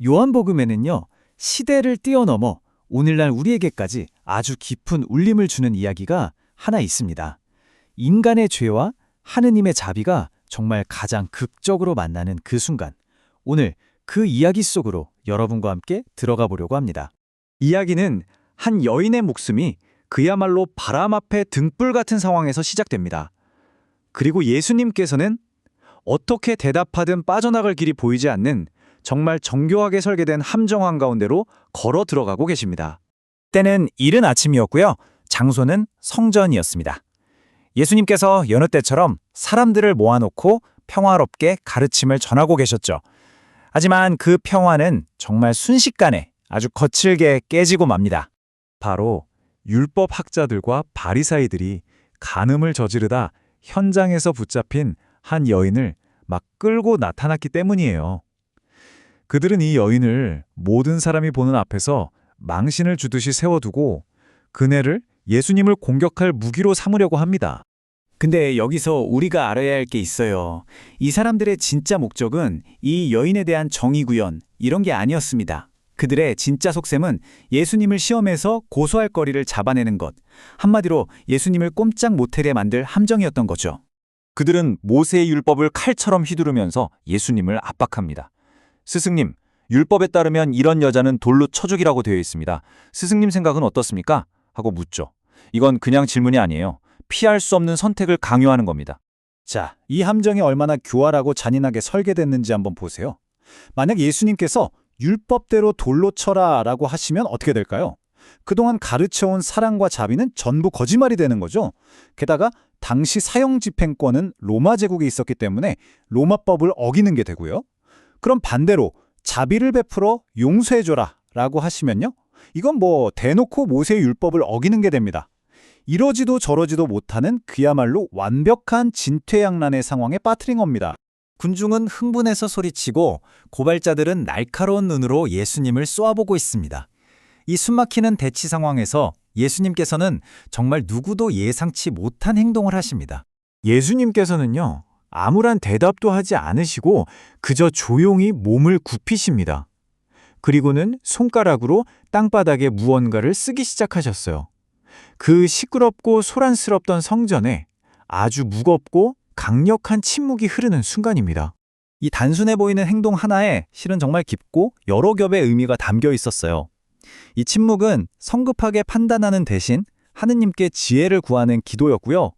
요한복음에는요, 시대를 뛰어넘어 오늘날 우리에게까지 아주 깊은 울림을 주는 이야기가 하나 있습니다. 인간의 죄와 하느님의 자비가 정말 가장 극적으로 만나는 그 순간, 오늘 그 이야기 속으로 여러분과 함께 들어가 보려고 합니다. 이야기는 한 여인의 목숨이 그야말로 바람 앞에 등불 같은 상황에서 시작됩니다. 그리고 예수님께서는 어떻게 대답하든 빠져나갈 길이 보이지 않는 정말 정교하게 설계된 함정 한가운데로 걸어 들어가고 계십니다. 때는 이른 아침이었고요. 장소는 성전이었습니다. 예수님께서 여느 때처럼 사람들을 모아놓고 평화롭게 가르침을 전하고 계셨죠. 하지만 그 평화는 정말 순식간에 아주 거칠게 깨지고 맙니다. 바로 율법 학자들과 바리사이들이 간음을 저지르다 현장에서 붙잡힌 한 여인을 막 끌고 나타났기 때문이에요. 그들은 이 여인을 모든 사람이 보는 앞에서 망신을 주듯이 세워두고 그네를 예수님을 공격할 무기로 삼으려고 합니다. 근데 여기서 우리가 알아야 할 게 있어요. 이 사람들의 진짜 목적은 이 여인에 대한 정의 구현, 이런 게 아니었습니다. 그들의 진짜 속셈은 예수님을 시험해서 고소할 거리를 잡아내는 것, 한마디로 예수님을 꼼짝 못하게 만들 함정이었던 거죠. 그들은 모세의 율법을 칼처럼 휘두르면서 예수님을 압박합니다. 스승님, 율법에 따르면 이런 여자는 돌로 쳐 죽이라고 되어 있습니다. 스승님 생각은 어떻습니까? 하고 묻죠. 이건 그냥 질문이 아니에요. 피할 수 없는 선택을 강요하는 겁니다. 자, 이 함정이 얼마나 교활하고 잔인하게 설계됐는지 한번 보세요. 만약 예수님께서 율법대로 돌로 쳐라 라고 하시면 어떻게 될까요? 그동안 가르쳐온 사랑과 자비는 전부 거짓말이 되는 거죠. 게다가 당시 사형 집행권은 로마 제국에 있었기 때문에 로마법을 어기는 게 되고요. 그럼 반대로 자비를 베풀어 용서해줘라 라고 하시면요. 이건 대놓고 모세의 율법을 어기는 게 됩니다. 이러지도 저러지도 못하는 그야말로 완벽한 진퇴양난의 상황에 빠뜨린 겁니다. 군중은 흥분해서 소리치고 고발자들은 날카로운 눈으로 예수님을 쏘아보고 있습니다. 이 숨막히는 대치 상황에서 예수님께서는 정말 누구도 예상치 못한 행동을 하십니다. 예수님께서는요, 아무런 대답도 하지 않으시고 그저 조용히 몸을 굽히십니다. 그리고는 손가락으로 땅바닥에 무언가를 쓰기 시작하셨어요. 그 시끄럽고 소란스럽던 성전에 아주 무겁고 강력한 침묵이 흐르는 순간입니다. 이 단순해 보이는 행동 하나에 실은 정말 깊고 여러 겹의 의미가 담겨 있었어요. 이 침묵은 성급하게 판단하는 대신 하느님께 지혜를 구하는 기도였고요.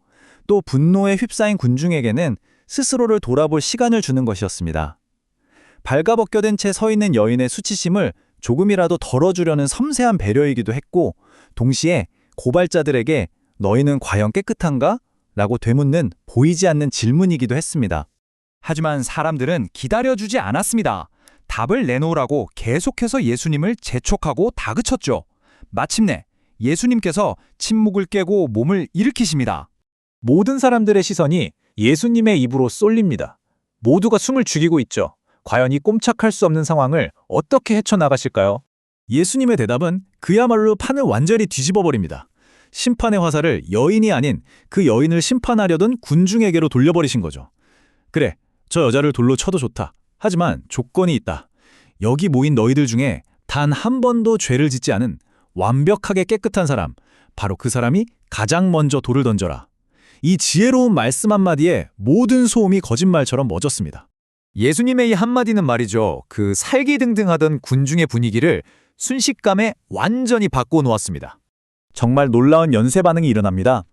또 분노에 휩싸인 군중에게는 스스로를 돌아볼 시간을 주는 것이었습니다. 발가벗겨진 채 서 있는 여인의 수치심을 조금이라도 덜어주려는 섬세한 배려이기도 했고, 동시에 고발자들에게 너희는 과연 깨끗한가? 라고 되묻는 보이지 않는 질문이기도 했습니다. 하지만 사람들은 기다려주지 않았습니다. 답을 내놓으라고 계속해서 예수님을 재촉하고 다그쳤죠. 마침내 예수님께서 침묵을 깨고 몸을 일으키십니다. 모든 사람들의 시선이 예수님의 입으로 쏠립니다. 모두가 숨을 죽이고 있죠. 과연 이 꼼짝할 수 없는 상황을 어떻게 헤쳐나가실까요? 예수님의 대답은 그야말로 판을 완전히 뒤집어 버립니다. 심판의 화살을 여인이 아닌 그 여인을 심판하려던 군중에게로 돌려버리신 거죠. 그래, 저 여자를 돌로 쳐도 좋다. 하지만 조건이 있다. 여기 모인 너희들 중에 단 한 번도 죄를 짓지 않은 완벽하게 깨끗한 사람, 바로 그 사람이 가장 먼저 돌을 던져라. 이 지혜로운 말씀 한마디에 모든 소음이 거짓말처럼 멎었습니다. 예수님의 이 한마디는 말이죠. 그 살기등등하던 군중의 분위기를 순식간에 완전히 바꿔놓았습니다. 정말 놀라운 연쇄 반응이 일어납니다.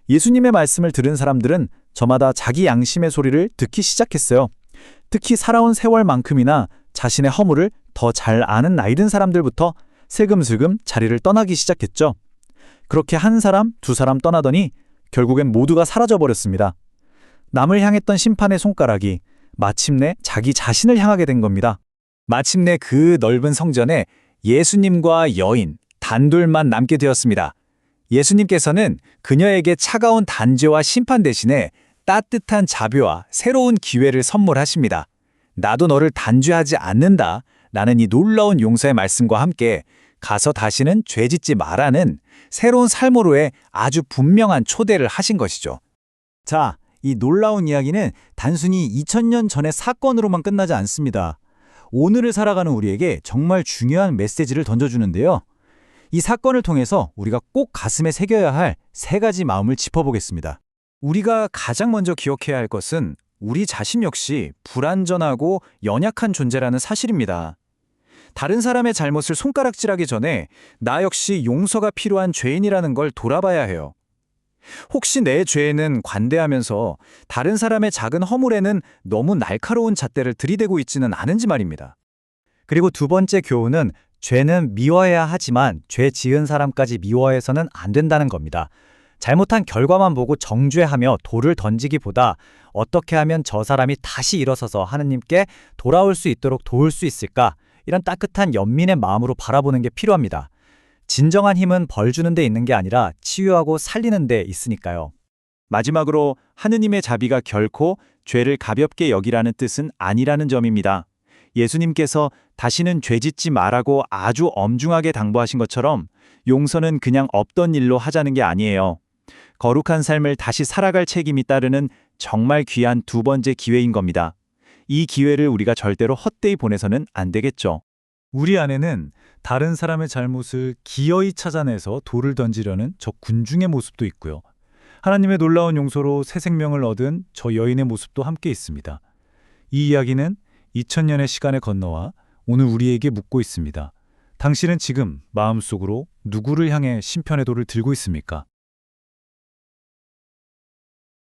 예수님의 말씀을 들은 사람들은 저마다 자기 양심의 소리를 듣기 시작했어요. 특히 살아온 세월만큼이나 자신의 허물을 더 잘 아는 나이든 사람들부터 슬금슬금 자리를 떠나기 시작했죠. 그렇게 한 사람, 두 사람 떠나더니 결국엔 모두가 사라져버렸습니다. 남을 향했던 심판의 손가락이 마침내 자기 자신을 향하게 된 겁니다. 마침내 그 넓은 성전에 예수님과 여인, 단둘만 남게 되었습니다. 예수님께서는 그녀에게 차가운 단죄와 심판 대신에 따뜻한 자비와 새로운 기회를 선물하십니다. 나도 너를 단죄하지 않는다. 라는 이 놀라운 용서의 말씀과 함께 가서 다시는 죄짓지 마라는 새로운 삶으로의 아주 분명한 초대를 하신 것이죠. 자, 이 놀라운 이야기는 단순히 2000년 전의 사건으로만 끝나지 않습니다. 오늘을 살아가는 우리에게 정말 중요한 메시지를 던져주는데요. 이 사건을 통해서 우리가 꼭 가슴에 새겨야 할 세 가지 마음을 짚어보겠습니다. 우리가 가장 먼저 기억해야 할 것은 우리 자신 역시 불완전하고 연약한 존재라는 사실입니다. 다른 사람의 잘못을 손가락질하기 전에 나 역시 용서가 필요한 죄인이라는 걸 돌아봐야 해요. 혹시 내 죄에는 관대하면서 다른 사람의 작은 허물에는 너무 날카로운 잣대를 들이대고 있지는 않은지 말입니다. 그리고 두 번째 교훈은 죄는 미워해야 하지만 죄 지은 사람까지 미워해서는 안 된다는 겁니다. 잘못한 결과만 보고 정죄하며 돌을 던지기보다 어떻게 하면 저 사람이 다시 일어서서 하느님께 돌아올 수 있도록 도울 수 있을까? 이런 따뜻한 연민의 마음으로 바라보는 게 필요합니다. 진정한 힘은 벌 주는 데 있는 게 아니라 치유하고 살리는 데 있으니까요. 마지막으로 하느님의 자비가 결코 죄를 가볍게 여기라는 뜻은 아니라는 점입니다. 예수님께서 다시는 죄짓지 말라고 아주 엄중하게 당부하신 것처럼 용서는 그냥 없던 일로 하자는 게 아니에요. 거룩한 삶을 다시 살아갈 책임이 따르는 정말 귀한 두 번째 기회인 겁니다. 이 기회를 우리가 절대로 헛되이 보내서는 안 되겠죠. 우리 안에는 다른 사람의 잘못을 기어이 찾아내서 돌을 던지려는 저 군중의 모습도 있고요. 하나님의 놀라운 용서로 새 생명을 얻은 저 여인의 모습도 함께 있습니다. 이 이야기는 2000년의 시간을 건너와 오늘 우리에게 묻고 있습니다. 당신은 지금 마음속으로 누구를 향해 심판의 돌을 들고 있습니까?